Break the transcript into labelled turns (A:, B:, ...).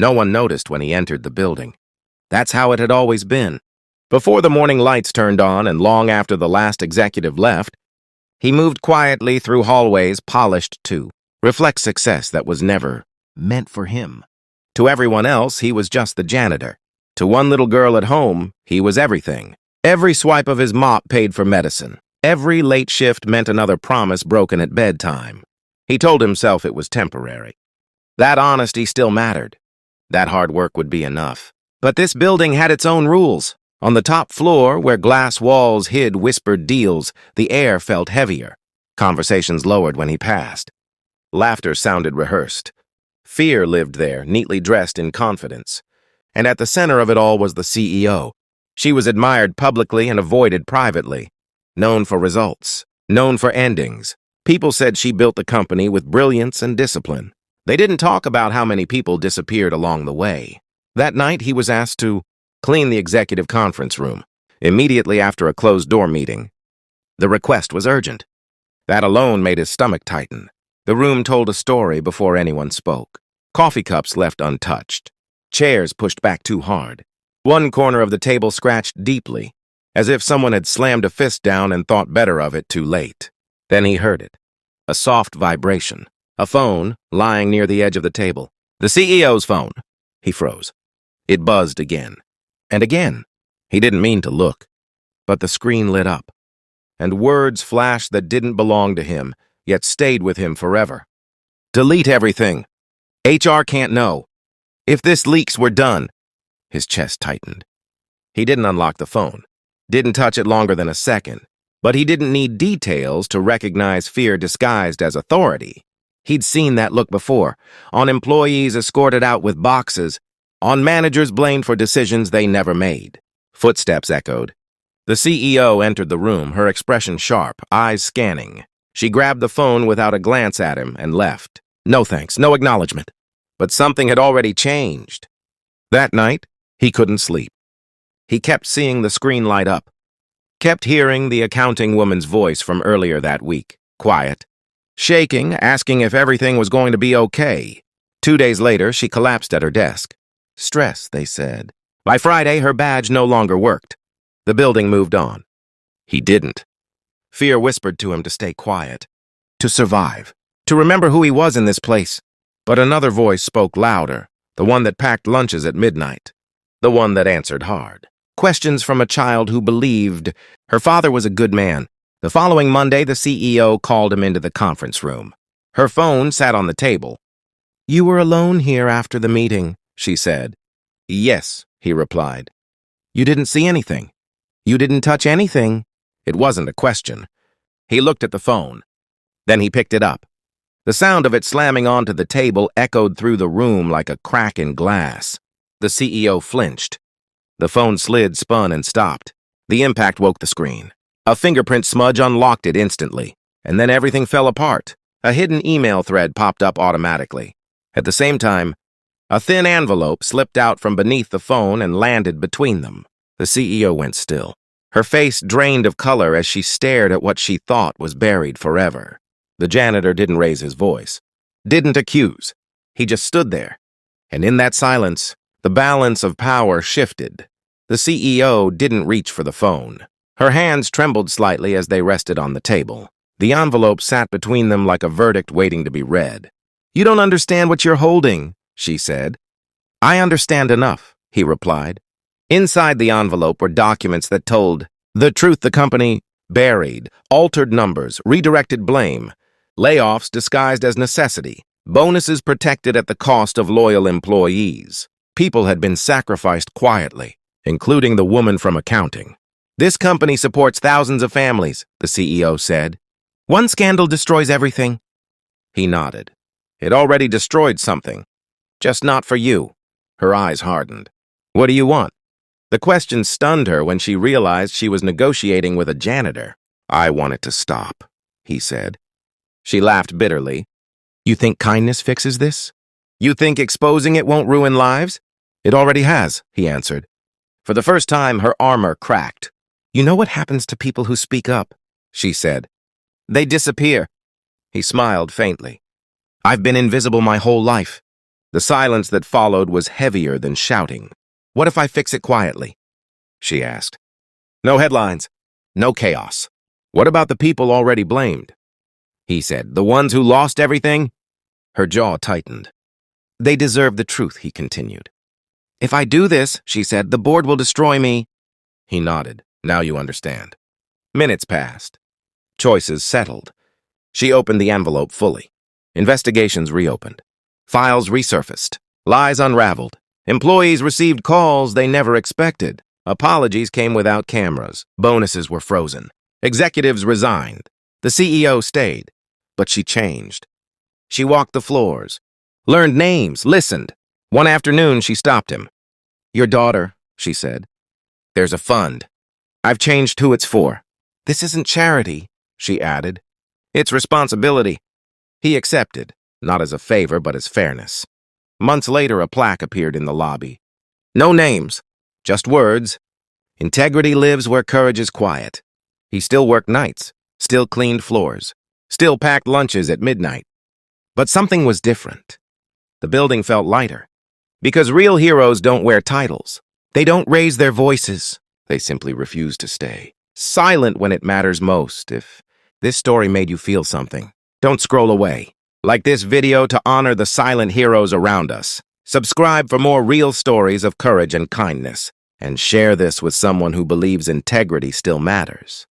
A: No one noticed when he entered the building. That's how it had always been. Before the morning lights turned on and long after the last executive left, he moved quietly through hallways polished to reflect success that was never meant for him. To everyone else, he was just the janitor. To one little girl at home, he was everything. Every swipe of his mop paid for medicine. Every late shift meant another promise broken at bedtime. He told himself it was temporary. That honesty still mattered. That hard work would be enough. But this building had its own rules. On the top floor, where glass walls hid whispered deals, the air felt heavier. Conversations lowered when he passed. Laughter sounded rehearsed. Fear lived there, neatly dressed in confidence. And at the center of it all was the CEO. She was admired publicly and avoided privately. Known for results. Known for endings. People said she built the company with brilliance and discipline. They didn't talk about how many people disappeared along the way. That night, he was asked to clean the executive conference room, immediately after a closed-door meeting. The request was urgent. That alone made his stomach tighten. The room told a story before anyone spoke. Coffee cups left untouched. Chairs pushed back too hard. One corner of the table scratched deeply, as if someone had slammed a fist down and thought better of it too late. Then he heard it. A soft vibration. A phone lying near the edge of the table. The CEO's phone. He froze. It buzzed again. And again. He didn't mean to look. But the screen lit up. And words flashed that didn't belong to him, yet stayed with him forever. Delete everything. HR can't know. If this leaks, we're done. His chest tightened. He didn't unlock the phone. Didn't touch it longer than a second. But he didn't need details to recognize fear disguised as authority. He'd seen that look before, on employees escorted out with boxes, on managers blamed for decisions they never made. Footsteps echoed. The CEO entered the room, her expression sharp, eyes scanning. She grabbed the phone without a glance at him and left. No thanks, no acknowledgement. But something had already changed. That night, he couldn't sleep. He kept seeing the screen light up. Kept hearing the accounting woman's voice from earlier that week, quiet. Shaking, asking if everything was going to be okay. 2 days later, she collapsed at her desk. Stress, they said. By Friday, her badge no longer worked. The building moved on. He didn't. Fear whispered to him to stay quiet, to survive, to remember who he was in this place. But another voice spoke louder, the one that packed lunches at midnight, the one that answered hard. Questions from a child who believed her father was a good man. The following Monday, the CEO called him into the conference room. Her phone sat on the table. "You were alone here after the meeting," she said. "Yes," he replied. "You didn't see anything. You didn't touch anything." It wasn't a question. He looked at the phone. Then he picked it up. The sound of it slamming onto the table echoed through the room like a crack in glass. The CEO flinched. The phone slid, spun, and stopped. The impact woke the screen. A fingerprint smudge unlocked it instantly, and then everything fell apart. A hidden email thread popped up automatically. At the same time, a thin envelope slipped out from beneath the phone and landed between them. The CEO went still. Her face drained of color as she stared at what she thought was buried forever. The janitor didn't raise his voice, didn't accuse. He just stood there. And in that silence, the balance of power shifted. The CEO didn't reach for the phone. Her hands trembled slightly as they rested on the table. The envelope sat between them like a verdict waiting to be read. "You don't understand what you're holding," she said. "I understand enough," he replied. Inside the envelope were documents that told the truth the company buried, altered numbers, redirected blame, layoffs disguised as necessity, bonuses protected at the cost of loyal employees. People had been sacrificed quietly, including the woman from accounting. "This company supports thousands of families," the CEO said. "One scandal destroys everything." He nodded. "It already destroyed something. Just not for you." Her eyes hardened. "What do you want?" The question stunned her when she realized she was negotiating with a janitor. "I want it to stop," he said. She laughed bitterly. "You think kindness fixes this? You think exposing it won't ruin lives?" "It already has," he answered. For the first time, her armor cracked. "You know what happens to people who speak up?" she said. "They disappear." He smiled faintly. "I've been invisible my whole life. The silence that followed was heavier than shouting. "What if I fix it quietly?" she asked. "No headlines. No chaos. What about the people already blamed?" He said. "The ones who lost everything?" Her jaw tightened. "They deserve the truth," he continued. "If I do this," she said, "the board will destroy me." He nodded. "Now you understand." Minutes passed. Choices settled. She opened the envelope fully. Investigations reopened. Files resurfaced. Lies unraveled. Employees received calls they never expected. Apologies came without cameras. Bonuses were frozen. Executives resigned. The CEO stayed. But she changed. She walked the floors, learned names, listened. One afternoon, she stopped him. "Your daughter," she said. "There's a fund. I've changed who it's for." "This isn't charity," she added. "It's responsibility." He accepted, not as a favor, but as fairness. Months later, a plaque appeared in the lobby. No names, just words. "Integrity lives where courage is quiet." He still worked nights, still cleaned floors, still packed lunches at midnight. But something was different. The building felt lighter. Because real heroes don't wear titles. They don't raise their voices. They simply refuse to stay silent when it matters most. If this story made you feel something, don't scroll away. Like this video to honor the silent heroes around us. Subscribe for more real stories of courage and kindness. And share this with someone who believes integrity still matters.